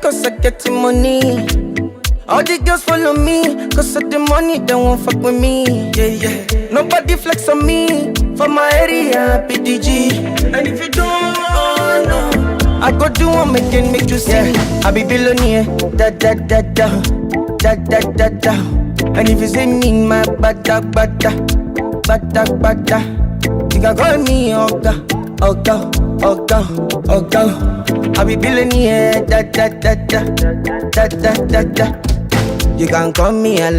cause I get the money. All the girls follow me, cause of the money, they won't fuck with me. Yeah, yeah. Nobody flex on me, for my area, PDG. And if you don't, oh no, I go do one again, make you see. Yeah. I be billionaire, da da da da, da da da da. And if you see me in my bada bada, bada bada, you can call me Oga, Oga, Oga, Oga. I be billionaire, da da da da, da da da da. You can call me a